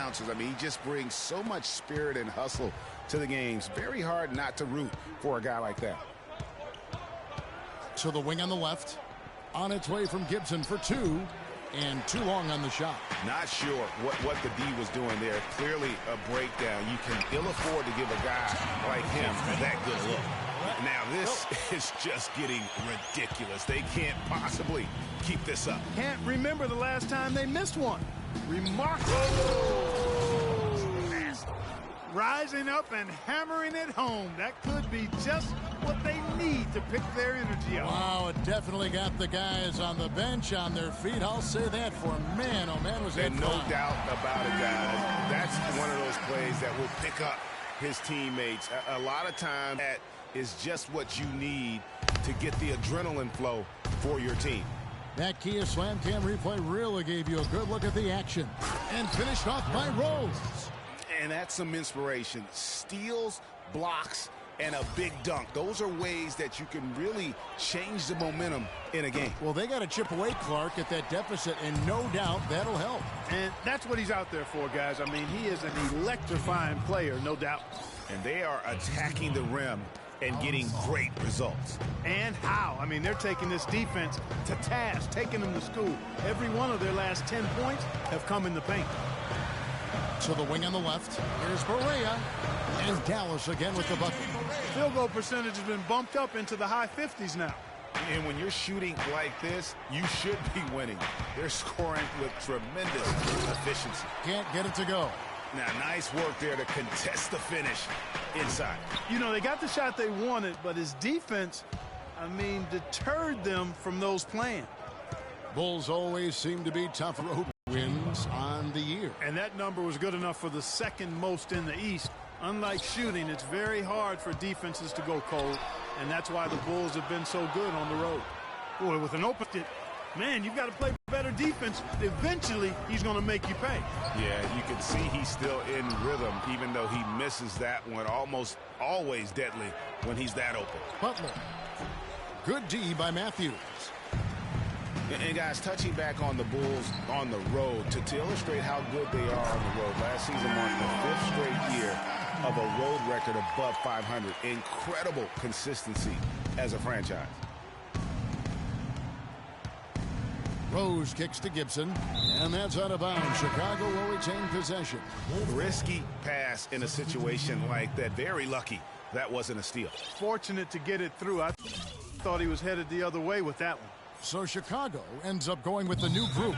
announcers. I mean, he just brings so much spirit and hustle to the games. Very hard not to root for a guy like that. To the wing on the left. On its way from Gibson for 2. And too long on the shot. Not sure what the D was doing there. Clearly a breakdown. You can ill afford to give a guy like him that good a look. Now this is just getting ridiculous. They can't possibly keep this up. Can't remember the last time they missed one. Remarkable. Rising up and hammering it home. That could be just what they need to pick their energy up. Wow, it definitely got the guys on the bench on their feet. I'll say that for man. Oh, man, was that And no doubt about it, guys. That's one of those plays that will pick up his teammates. A lot of time that is just what you need to get the adrenaline flow for your team. That Kia Slam Cam replay really gave you a good look at the action. And finished off by Rose. And that's some inspiration. Steals, blocks, and a big dunk. Those are ways that you can really change the momentum in a game. Well, they got to chip away, Clark, at that deficit, and no doubt that'll help. And that's what he's out there for, guys. I mean, he is an electrifying player, no doubt. And they are attacking the rim and getting great results. And how? I mean, they're taking this defense to task, taking them to school. Every one of their last 10 points have come in the paint. To the wing on the left. Here's Berea. And Dallas again with the bucket. Field goal percentage has been bumped up into the high 50s now. And when you're shooting like this, you should be winning. They're scoring with tremendous efficiency. Can't get it to go. Now, nice work there to contest the finish inside. You know, they got the shot they wanted, but his defense, I mean, deterred them from those plans. Bulls always seem to be tough road wins on the year. And that number was good enough for the second most in the East. Unlike shooting, it's very hard for defenses to go cold, and that's why the Bulls have been so good on the road. Boy, with an open, man, you've got to play better defense. Eventually, he's going to make you pay. Yeah, you can see he's still in rhythm, even though he misses that one. Almost always deadly when he's that open. Butler. Good D by Matthews. And guys, touching back on the Bulls on the road, to illustrate how good they are on the road. Last season marked the 5th straight year of a road record above 500. Incredible consistency as a franchise. Rose kicks to Gibson, and that's out of bounds. Chicago will retain possession. Risky pass in a situation like that. Very lucky that wasn't a steal. Fortunate to get it through. I thought he was headed the other way with that one. So Chicago ends up going with the new group.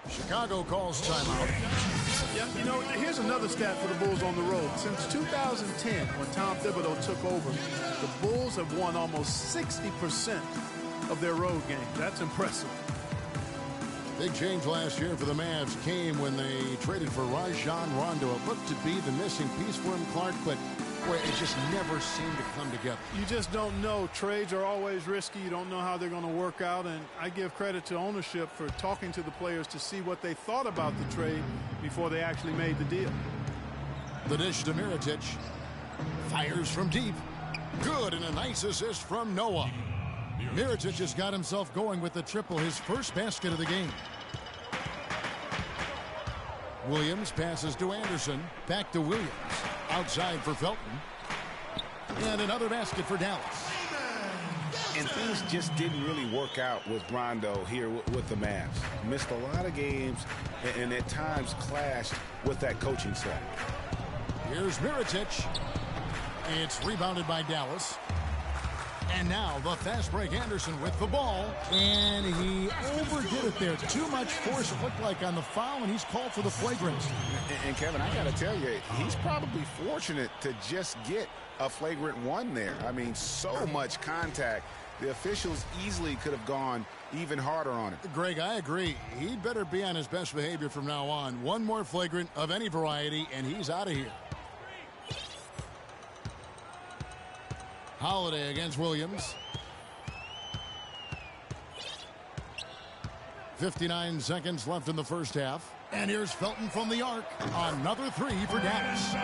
Chicago calls timeout. Yeah, you know, here's another stat for the Bulls on the road. Since 2010, when Tom Thibodeau took over, the Bulls have won almost 60% of their road games. That's impressive. Big change last year for the Mavs came when they traded for Rajon Rondo. It looked to be the missing piece for him, Clark, but boy, it just never seemed to come together. You just don't know. Trades are always risky. You don't know how they're going to work out, and I give credit to ownership for talking to the players to see what they thought about the trade before they actually made the deal. The dish to Mirotic. Fires from deep. Good, and a nice assist from Noah. Mirotic has got himself going with the triple, his first basket of the game. Williams passes to Anderson. Back to Williams. Outside for Felton. And another basket for Dallas. And things just didn't really work out with Rondo here with the Mavs. Missed a lot of games and at times clashed with that coaching staff. Here's Mirotic. It's rebounded by Dallas. And now the fast break Anderson with the ball. And he overdid it there. Too much force, it looked like, on the foul, and he's called for the flagrant. And Kevin, I got to tell you, he's probably fortunate to just get a flagrant one there. I mean, so much contact. The officials easily could have gone even harder on it. Greg, I agree. He'd better be on his best behavior from now on. One more flagrant of any variety, and he's out of here. Holiday against Williams. 59 seconds left in the first half. And here's Felton from the arc. Another three for Dallas.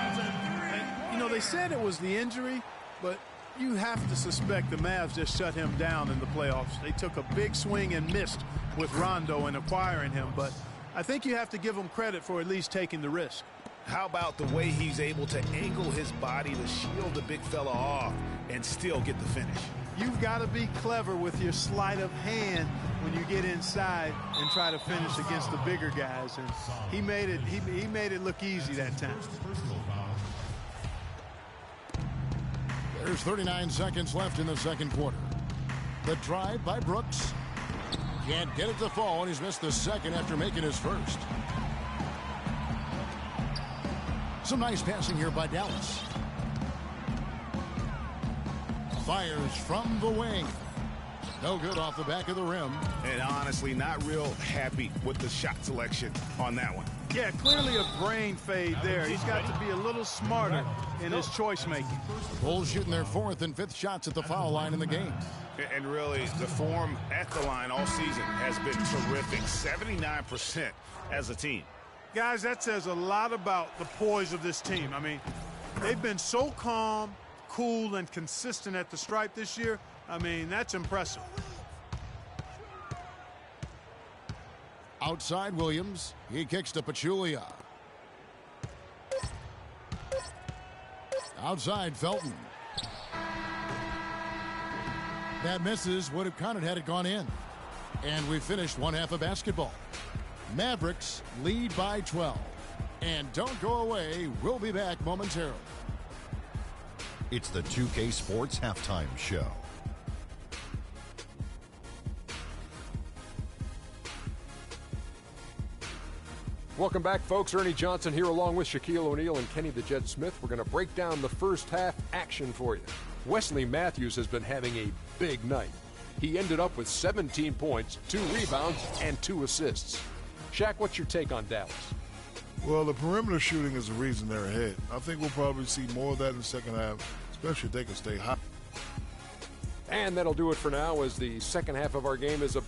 they said it was the injury, but you have to suspect the Mavs just shut him down in the playoffs. They took a big swing and missed with Rondo in acquiring him, but I think you have to give him credit for at least taking the risk. How about the way he's able to angle his body to shield the big fella off and still get the finish? You've got to be clever with your sleight of hand when you get inside and try to finish against the bigger guys, and he made it look easy that time. There's 39 seconds left in the second quarter. The drive by Brooks. Can't get it to fall, and he's missed the second after making his first. Some nice passing here by Dallas. Fires from the wing. No good off the back of the rim. And honestly, not real happy with the shot selection on that one. Yeah, clearly a brain fade there. He's got to be a little smarter in his choice making. Bulls shooting their fourth and fifth shots at the foul line in the game. And really, the form at the line all season has been terrific. 79% as a team. Guys, that says a lot about the poise of this team. I mean, they've been so calm, cool, and consistent at the stripe this year. I mean, that's impressive. Outside Williams. He kicks to Pachulia. Outside Felton. That misses. Would have counted had it gone in. And we finished one half of basketball. Mavericks lead by 12. And don't go away. We'll be back momentarily. It's the 2K Sports Halftime Show. Welcome back, folks. Ernie Johnson here along with Shaquille O'Neal and Kenny the Jet Smith. We're going to break down the first half action for you. Wesley Matthews has been having a big night. He ended up with 17 points, 2 rebounds, and 2 assists. Shaq, what's your take on Dallas? Well, the perimeter shooting is the reason they're ahead. I think we'll probably see more of that in the second half, especially if they can stay hot. And that'll do it for now as the second half of our game is a...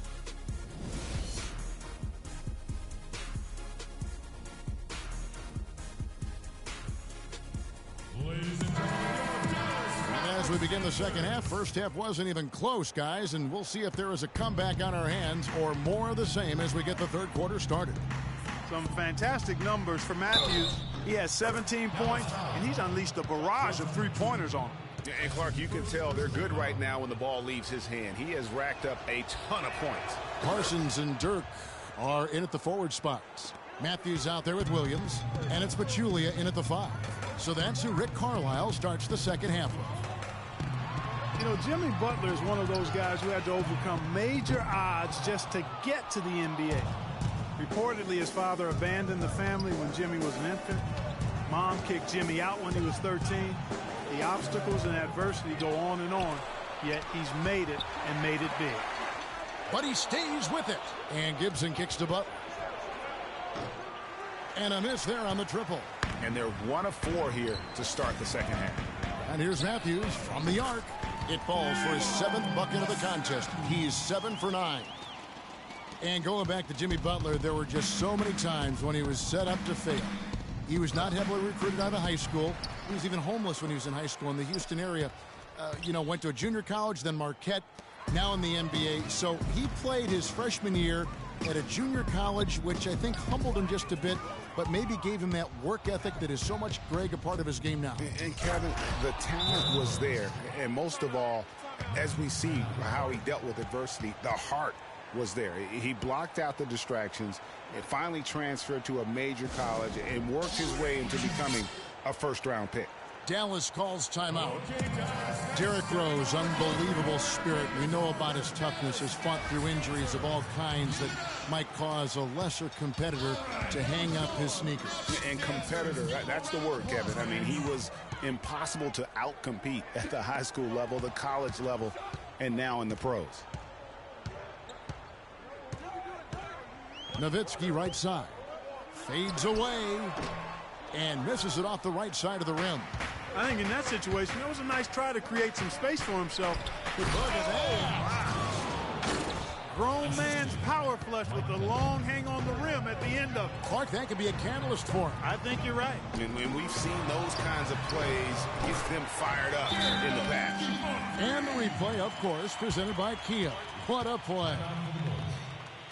As we begin the second half, first half wasn't even close, guys, and we'll see if there is a comeback on our hands or more of the same as we get the third quarter started. Some fantastic numbers for Matthews. He has 17 points, and he's unleashed a barrage of three-pointers on him. And Clark, you can tell they're good right now when the ball leaves his hand. He has racked up a ton of points. Parsons and Dirk are in at the forward spots. Matthews out there with Williams, and it's Pachulia in at the 5. So that's who Rick Carlisle starts the second half with. You know, Jimmy Butler is one of those guys who had to overcome major odds just to get to the NBA. Reportedly, his father abandoned the family when Jimmy was an infant. Mom kicked Jimmy out when he was 13. The obstacles and adversity go on, yet he's made it and made it big. But he stays with it. And Gibson kicks to Butler. And a miss there on the triple. And they're 1 of 4 here to start the second half. And here's Matthews from the arc. It falls for his 7th bucket of the contest. He's 7 for 9. And going back to Jimmy Butler, there were just so many times when he was set up to fail. He was not heavily recruited out of high school. He was even homeless when he was in high school in the Houston area. Went to a junior college, then Marquette, now in the NBA. So he played his freshman year at a junior college, which I think humbled him just a bit, but maybe gave him that work ethic that is so much, Greg, a part of his game now. And Kevin, the talent was there. And most of all, as we see how he dealt with adversity, the heart was there. He blocked out the distractions. It finally transferred to a major college and worked his way into becoming a first-round pick. Dallas calls timeout. Derrick Rose, unbelievable spirit. We know about his toughness, has fought through injuries of all kinds that might cause a lesser competitor to hang up his sneakers. And competitor, that's the word, Kevin. I mean, he was impossible to outcompete at the high school level, the college level, and now in the pros. Nowitzki right side. Fades away. And misses it off the right side of the rim. I think in that situation, it was a nice try to create some space for himself. Look at that. Grown man's power flush with the long hang on the rim at the end of it. Clark, that could be a catalyst for him. I think you're right. And when we've seen those kinds of plays, gets them fired up in the past. And the replay, of course, presented by Kia. What a play.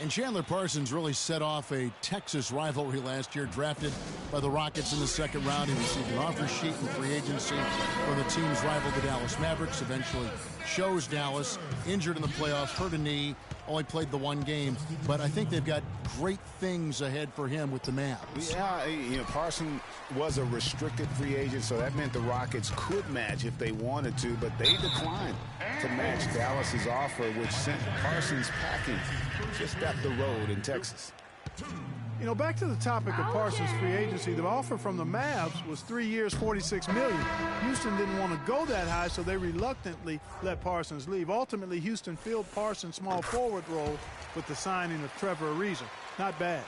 And Chandler Parsons really set off a Texas rivalry last year, drafted by the Rockets in the second round. He received an offer sheet in free agency from the team's rival, the Dallas Mavericks. Eventually chose Dallas, injured in the playoffs, hurt a knee, only played the one game. But I think they've got great things ahead for him with the Mavs. Yeah, Parsons was a restricted free agent, so that meant the Rockets could match if they wanted to, but they declined to match Dallas's offer, which sent Parsons packing just up the road in Texas. Back to the topic of Parsons' free agency, the offer from the Mavs was 3 years, $46 million. Houston didn't want to go that high, so they reluctantly let Parsons leave. Ultimately, Houston filled Parsons' small forward role with the signing of Trevor Ariza. Not bad.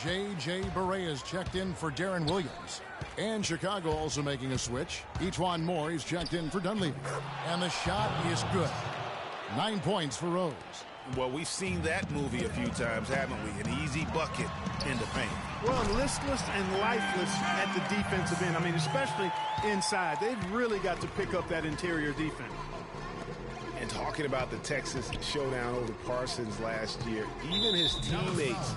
J.J. Barea checked in for Darren Williams. And Chicago also making a switch. E'Twaun Moore is checked in for Dunleavy. And the shot is good. 9 points for Rose. Well, we've seen that movie a few times, haven't we? An easy bucket in the paint. Well, listless and lifeless at the defensive end. I mean, especially inside. They've really got to pick up that interior defense. And talking about the Texas showdown over Parsons last year, even his teammates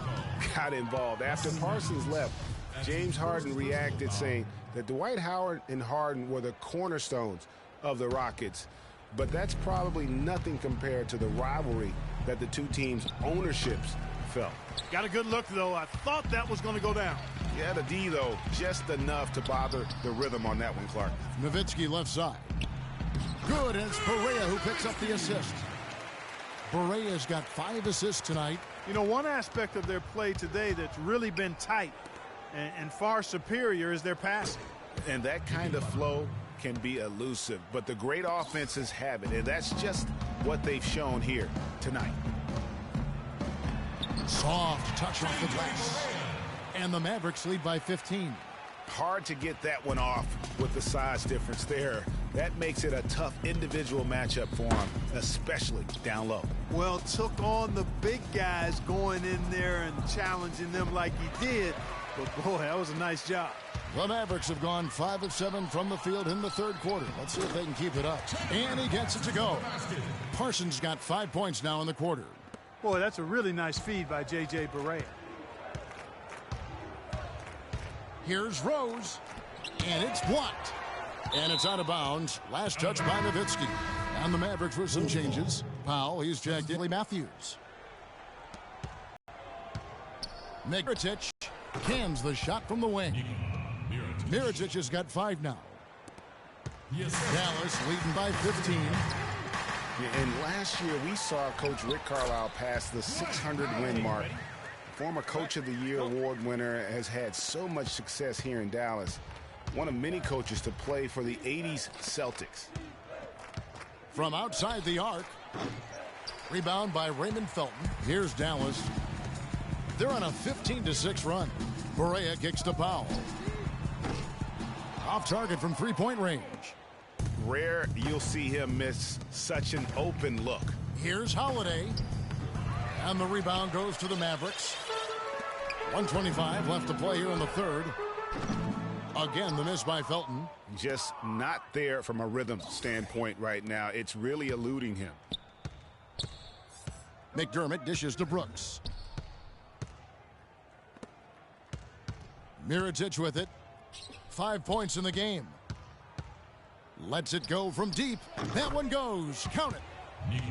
got involved. After Parsons left, James Harden reacted saying that Dwight Howard and Harden were the cornerstones of the Rockets. But that's probably nothing compared to the rivalry that the two teams' ownerships felt. Got a good look, though. I thought that was going to go down. Yeah, the D, though, just enough to bother the rhythm on that one, Clark. Nowitzki left side. Good, and it's Barea who picks up the assist. Barea's got 5 assists tonight. One aspect of their play today that's really been tight and far superior is their passing. And that kind of flow can be elusive, but the great offenses have it, and that's just what they've shown here tonight. Soft touch off the glass. And the Mavericks lead by 15. Hard to get that one off with the size difference there. That makes it a tough individual matchup for him, especially down low. Well, took on the big guys going in there and challenging them like he did. But, boy, that was a nice job. The Mavericks have gone 5 of 7 from the field in the third quarter. Let's see if they can keep it up. And he gets it to go. Parsons got 5 points now in the quarter. Boy, that's a really nice feed by J.J. Barea. Here's Rose. And it's blocked. And it's out of bounds. Last touch by Nowitzki. And the Mavericks with some changes. Powell, he's checked in. Matthews. Mirotic cans the shot from the wing. Mirotic has got 5 now. Dallas leading by 15. And last year we saw Coach Rick Carlisle pass the 600-win mark. Former Coach of the Year award winner, has had so much success here in Dallas. One of many coaches to play for the 80s Celtics. From outside the arc. Rebound by Raymond Felton. Here's Dallas. They're on a 15-6 run. Barea kicks to Powell. Off target from three-point range. Rare you'll see him miss such an open look. Here's Holiday. And the rebound goes to the Mavericks. 1:25 left to play here in the third. Again, the miss by Felton. Just not there from a rhythm standpoint right now. It's really eluding him. McDermott dishes to Brooks. Mirotic with it. 5 points in the game. Lets it go from deep. That one goes. Count it.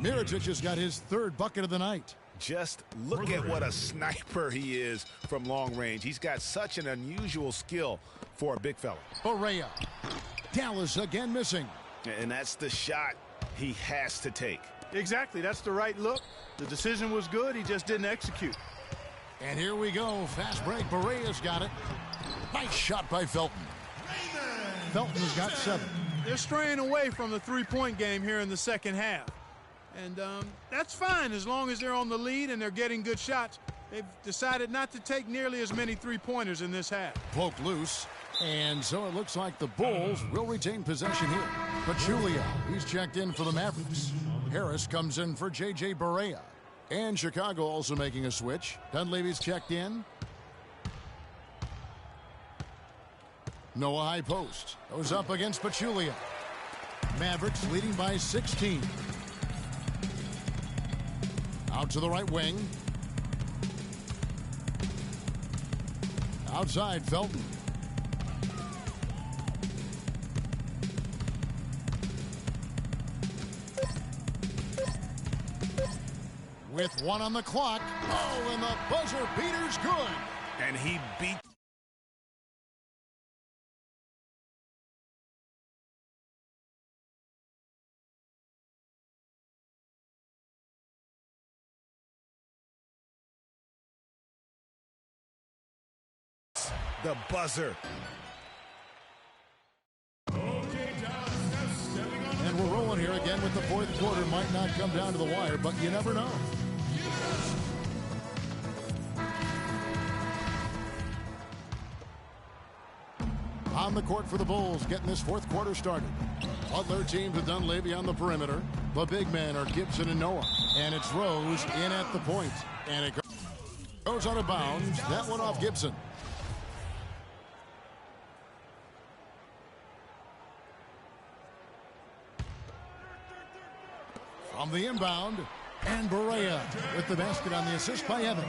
Mirotic has got his 3rd bucket of the night. Just look at what a sniper he is from long range. He's got such an unusual skill for a big fella. Barea. Dallas again missing. And that's the shot he has to take. Exactly. That's the right look. The decision was good. He just didn't execute. And here we go. Fast break. Barea's got it. Nice shot by Felton. Felton's got 7. They're straying away from the three-point game here in the second half. And that's fine as long as they're on the lead and they're getting good shots. They've decided not to take nearly as many three-pointers in this half. Poke loose. And so it looks like the Bulls will retain possession here. But Julio, he's checked in for the Mavericks. Harris comes in for J.J. Barea. And Chicago also making a switch. Dunleavy's checked in. Noah high post. Goes up against Pachulia. Mavericks leading by 16. Out to the right wing. Outside, Felton. With one on the clock. Oh, and the buzzer beater's good. And he beat the buzzer. And we're rolling here again with the fourth quarter. Might not come down to the wire, but you never know. On the court for the Bulls, getting this fourth quarter started. Butler teams with Dunleavy on the perimeter. The big men are Gibson and Noah. And it's Rose in at the point. And it goes out of bounds. That one off Gibson. From the inbound, and Barea with the basket on the assist by Evans.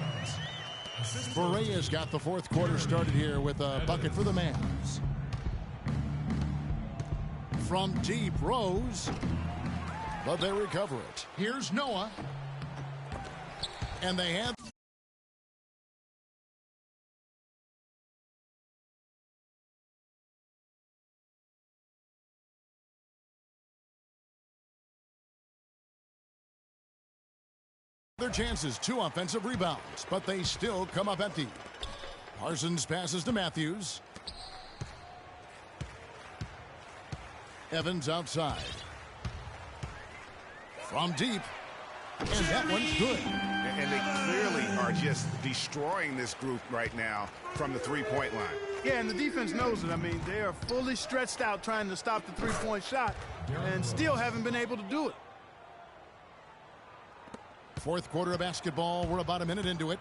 Barea's got the fourth quarter started here with a bucket for the Mavs. From deep, Rose, but they recover it. Here's Noah, and they have their chances. 2 offensive rebounds, but they still come up empty. Parsons passes to Matthews. Evans outside. From deep. And that one's good. And they clearly are just destroying this group right now from the three-point line. Yeah, and the defense knows it. I mean, they are fully stretched out trying to stop the three-point shot and still haven't been able to do it. Fourth quarter of basketball. We're about a minute into it.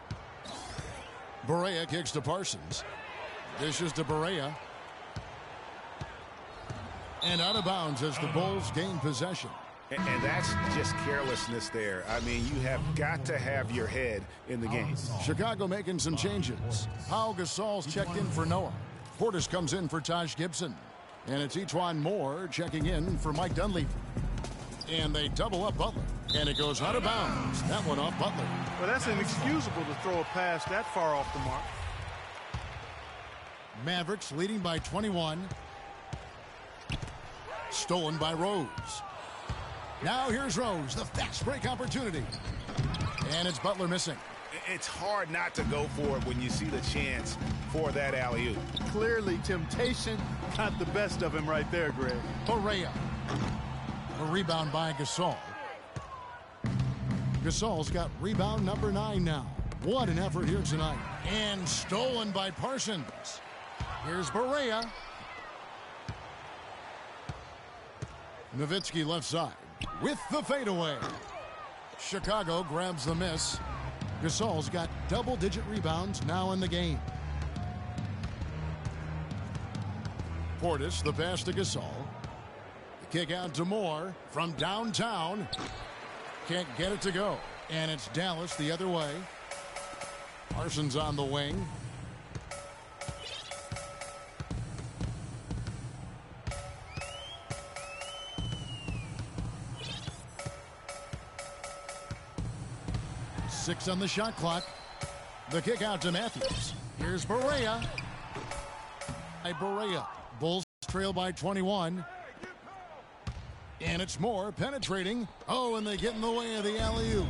Barea kicks to Parsons. Dishes to Barea. And out of bounds as the Bulls gain possession. And that's just carelessness there. I mean, you have got to have your head in the game. Chicago making some changes. Pau Gasol's checked in for Noah. Portis comes in for Taj Gibson. And it's Etuan Moore checking in for Mike Dunleavy. And they double up Butler. And it goes out of bounds. That one off Butler. Well, that's inexcusable to throw a pass that far off the mark. Mavericks leading by 21. Stolen by Rose. Now here's Rose, the fast break opportunity. And it's Butler missing. It's hard not to go for it when you see the chance for that alley-oop. Clearly, temptation got the best of him right there, Greg. Barea. A rebound by Gasol. Gasol's got rebound number 9 now. What an effort here tonight. And stolen by Parsons. Here's Barea. Nowitzki left side with the fadeaway. Chicago grabs the miss. Gasol's got double-digit rebounds now in the game. Portis, the pass to Gasol. The kick out to Moore from downtown. Can't get it to go. And it's Dallas the other way. Parsons on the wing. Six on the shot clock. The kick out to Matthews. Here's Barea. Barea. Bulls trail by 21. And it's Moore penetrating. Oh, and they get in the way of the alley-oop.